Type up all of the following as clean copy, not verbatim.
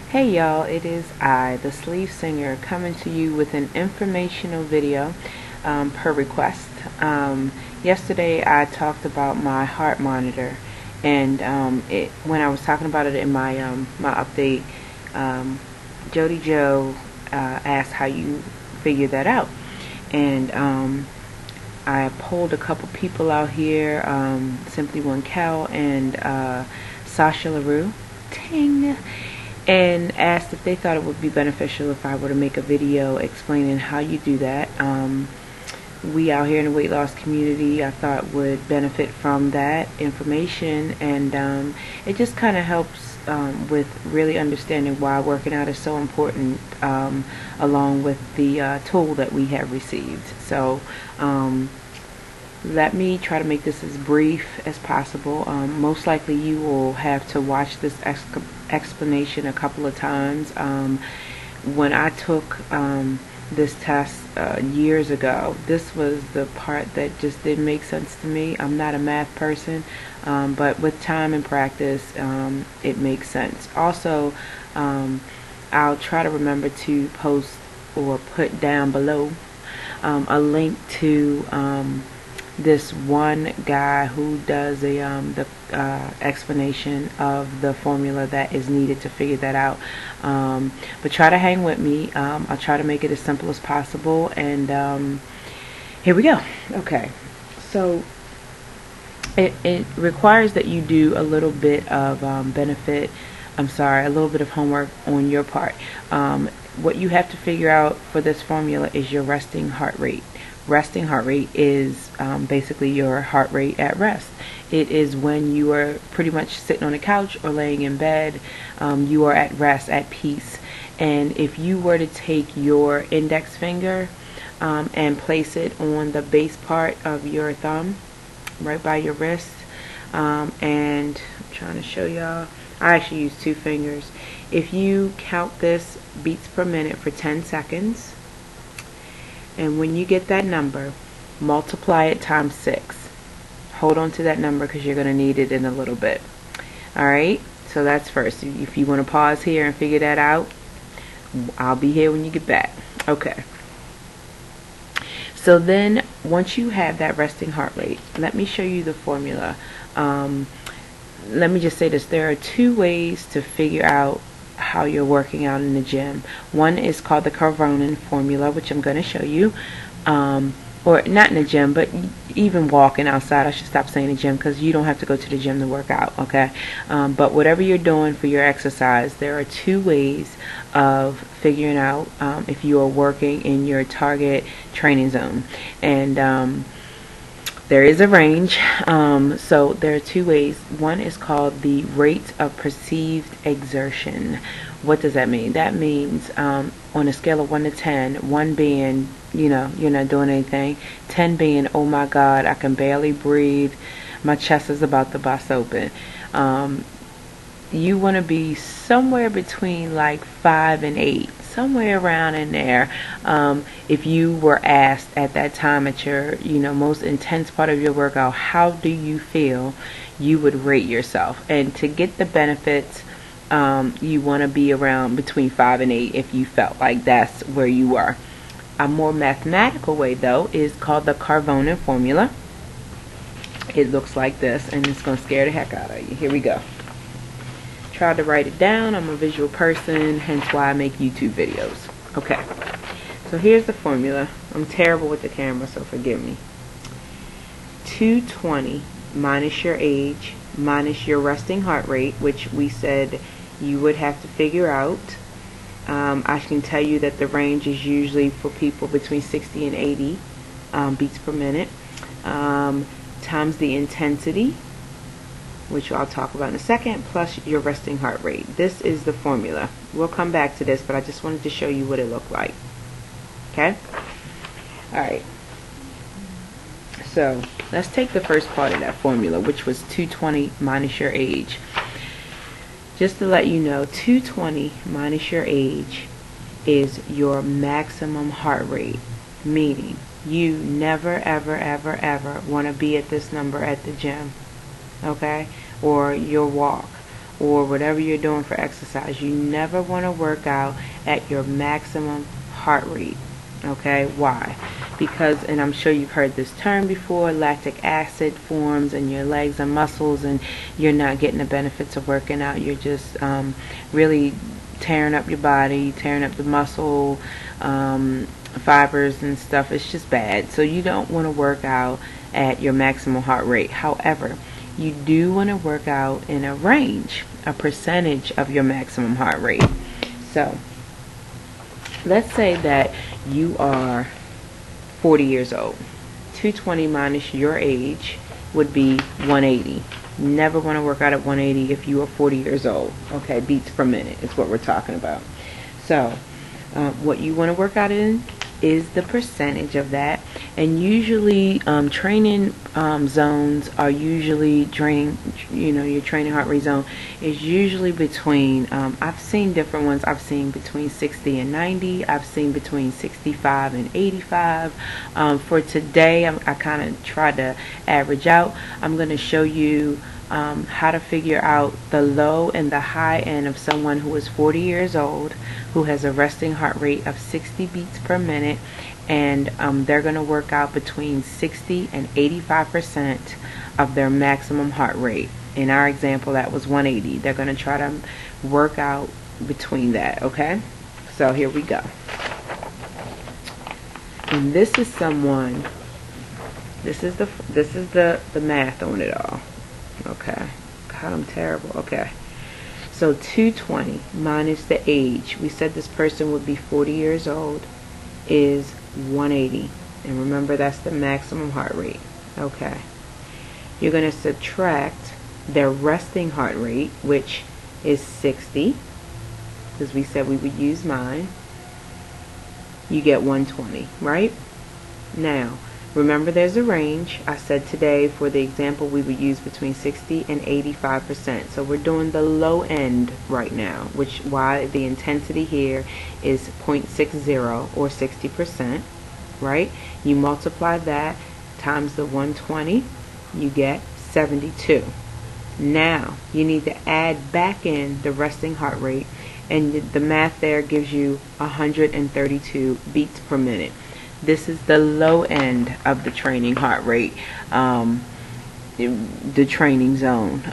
Hey y'all, it is I, the Sleeve Singer, coming to you with an informational video per request. Yesterday I talked about my heart monitor, and when I was talking about it in my update, Jody Joe asked how you figure that out, and I pulled a couple people out here, Simply One Cal and Sasha LaRue, ting, and asked if they thought it would be beneficial if I were to make a video explaining how you do that. We out here in the weight loss community, I thought, would benefit from that information, and it just kind of helps with really understanding why working out is so important, along with the tool that we have received. So let me try to make this as brief as possible. Most likely you will have to watch this explanation a couple of times. When I took this test years ago, this was the part that just didn't make sense to me. I'm not a math person, but with time and practice, it makes sense. Also, I'll try to remember to post or put down below a link to this one guy who does the explanation of the formula that is needed to figure that out. But try to hang with me. I'll try to make it as simple as possible, and here we go. Okay, so it requires that you do a little bit of a little bit of homework on your part. What you have to figure out for this formula is your resting heart rate. Resting heart rate is basically your heart rate at rest. It is when you are pretty much sitting on a couch or laying in bed. You are at rest, at peace. And if you were to take your index finger and place it on the base part of your thumb, right by your wrist, and I'm trying to show y'all, I actually use two fingers. If you count this beats per minute for 10 seconds, and when you get that number, multiply it times 6. Hold on to that number because you're going to need it in a little bit. Alright, so that's first. If you want to pause here and figure that out, I'll be here when you get back. Okay. So then, once you have that resting heart rate, let me show you the formula. Let me just say this. There are two ways to figure out how you're working out in the gym. One is called the Carvonin formula, which I'm going to show you, or not in the gym, but even walking outside. I should stop saying the gym because you don't have to go to the gym to work out, okay? But whatever you're doing for your exercise, there are two ways of figuring out if you are working in your target training zone, and there is a range. So there are two ways. One is called the rate of perceived exertion. What does that mean? That means on a scale of 1 to 10, 1 being, you're not doing anything, 10 being, oh my God, I can barely breathe, my chest is about to bust open. You want to be somewhere between like 5 and 8. Somewhere around in there. If you were asked at that time at your most intense part of your workout, how do you feel, you would rate yourself. And to get the benefits, you want to be around between 5 and 8 if you felt like that's where you were. A more mathematical way, though, is called the Carvonin formula. It looks like this, and it's going to scare the heck out of you. Here we go. Tried to write it down. I'm a visual person, hence why I make YouTube videos. Okay, so here's the formula. I'm terrible with the camera, so forgive me. 220 minus your age minus your resting heart rate, which we said you would have to figure out. I can tell you that the range is usually for people between 60 and 80 beats per minute, times the intensity, which I'll talk about in a second, plus your resting heart rate. This is the formula. We'll come back to this, but I just wanted to show you what it looked like. Okay? Alright. So, let's take the first part of that formula, which was 220 minus your age. Just to let you know, 220 minus your age is your maximum heart rate, meaning you never, ever, ever, ever want to be at this number at the gym. Okay, or your walk. or whatever you're doing for exercise, you never want to work out at your maximum heart rate. Okay, why? Because, and I'm sure you've heard this term before, lactic acid forms in your legs and muscles, and you're not getting the benefits of working out. You're just really tearing up your body, tearing up the muscle fibers and stuff. It's just bad. So you don't want to work out at your maximum heart rate. However, you do want to work out in a range, a percentage of your maximum heart rate. So let's say that you are 40 years old. 220 minus your age would be 180. Never want to work out at 180 if you are 40 years old. Okay, beats per minute is what we're talking about. So what you want to work out in is the percentage of that, and usually training zones are usually your training heart rate zone is usually between I've seen different ones. I've seen between 60 and 90. I've seen between 65 and 85. For today, I kind of tried to average out. I'm going to show you how to figure out the low and the high end of someone who is 40 years old, who has a resting heart rate of 60 beats per minute, and they're going to work out between 60 and 85% of their maximum heart rate. In our example, that was 180. They're going to try to work out between that. Okay, so here we go. And this is someone. This is the math on it all. Okay, God, I'm terrible. Okay, so 220 minus the age, we said this person would be 40 years old, is 180. And remember, that's the maximum heart rate. Okay, you're going to subtract their resting heart rate, which is 60, because we said we would use mine. You get 120, right? Now, remember, there's a range. I said today for the example we would use between 60 and 85%. So we're doing the low end right now, which why the intensity here is 0.60 or 60%, right? You multiply that times the 120, you get 72. Now you need to add back in the resting heart rate, and the math there gives you 132 beats per minute. This is the low end of the training heart rate, the training zone.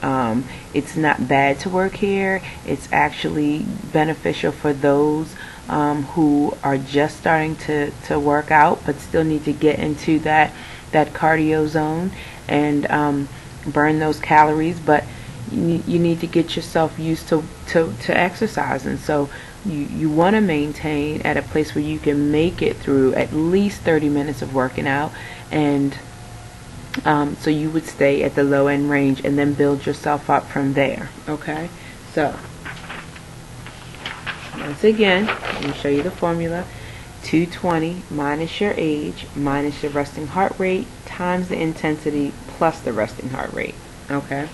It's not bad to work here. It's actually beneficial for those who are just starting to work out, but still need to get into that cardio zone and burn those calories. But you need to get yourself used to exercise, and so you want to maintain at a place where you can make it through at least 30 minutes of working out, and so you would stay at the low end range and then build yourself up from there. Okay, so once again, let me show you the formula. 220 minus your age minus your resting heart rate times the intensity plus the resting heart rate. Okay,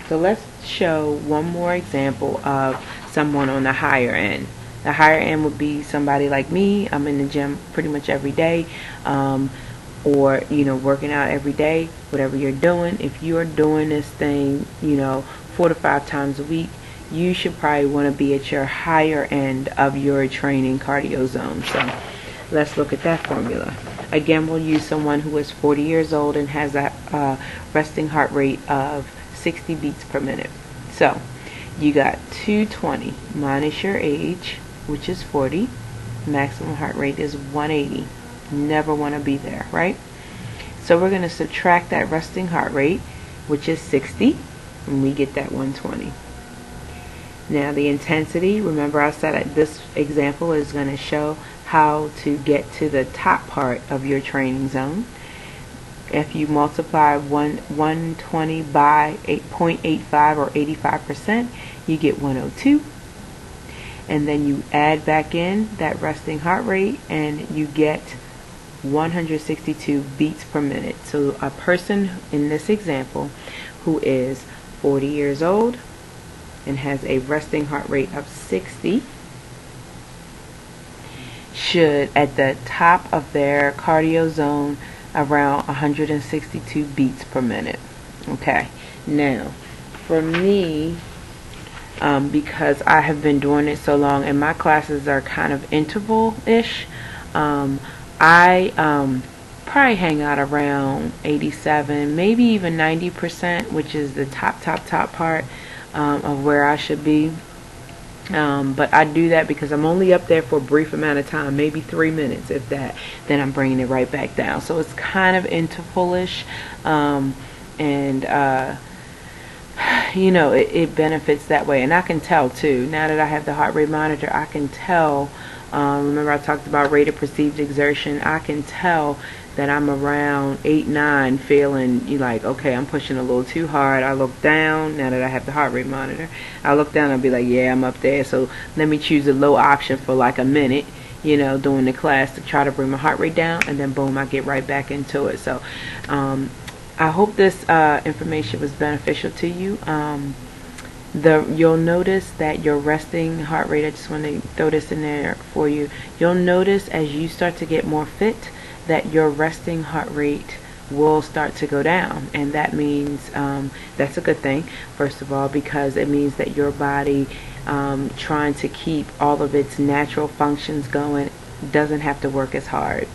so let's show one more example of someone on the higher end. The higher end would be somebody like me. I'm in the gym pretty much every day, or working out every day. Whatever you're doing, if you are doing this thing 4 to 5 times a week, you should probably want to be at your higher end of your training cardio zone. So let's look at that formula. Again, we'll use someone who is 40 years old and has a resting heart rate of 60 beats per minute. So you got 220 minus your age, which is 40. Maximum heart rate is 180. Never want to be there, right? So we're going to subtract that resting heart rate, which is 60, and we get that 120. Now the intensity, remember I said this example is going to show how to get to the top part of your training zone. If you multiply 120 by 8.85 or 85%, you get 102. And then you add back in that resting heart rate and you get 162 beats per minute. So a person in this example who is 40 years old and has a resting heart rate of 60 should, at the top of their cardio zone, around 162 beats per minute. Okay, now for me, because I have been doing it so long, and my classes are kind of interval-ish. I probably hang out around 87, maybe even 90%, which is the top part of where I should be. But I do that because I'm only up there for a brief amount of time, maybe 3 minutes, if that. Then I'm bringing it right back down. So it's kind of interval-ish, and you know, it benefits that way. And I can tell too. Now that I have the heart rate monitor, I can tell. Remember I talked about rate of perceived exertion. I can tell that I'm around 8, 9, feeling like, okay, I'm pushing a little too hard. I look down, now that I have the heart rate monitor, I look down, I'll be like, yeah, I'm up there, so let me choose a low option for like a minute, you know, during the class to try to bring my heart rate down, and then boom, I get right back into it. So I hope this information was beneficial to you. You'll notice that your resting heart rate, I just want to throw this in there for you, you'll notice as you start to get more fit that your resting heart rate will start to go down, and that means that's a good thing, first of all, because it means that your body trying to keep all of its natural functions going doesn't have to work as hard.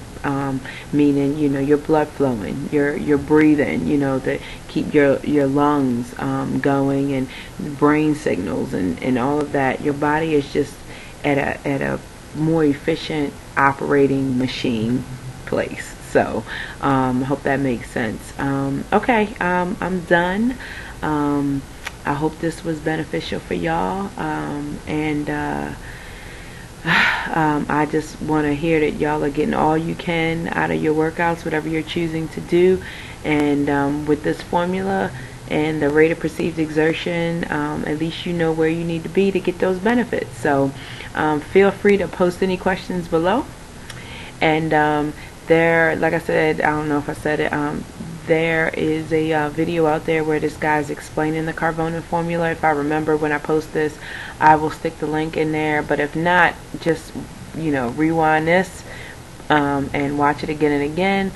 Meaning, you know, your blood flowing, your breathing, you know, to keep your lungs going, and brain signals and all of that. Your body is just at a more efficient operating machine place. So I hope that makes sense. Okay, I'm done. I hope this was beneficial for y'all, and I just want to hear that y'all are getting all you can out of your workouts, whatever you're choosing to do. And with this formula and the rate of perceived exertion, at least you know where you need to be to get those benefits. So feel free to post any questions below. And there, like I said, I don't know if I said it, there is a video out there where this guy's explaining the Carbonate formula. If I remember when I post this, I will stick the link in there. But if not, just, you know, rewind this and watch it again and again.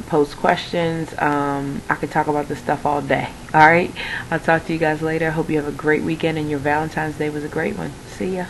Post questions. I could talk about this stuff all day. Alright, I'll talk to you guys later. I hope you have a great weekend and your Valentine's Day was a great one. See ya.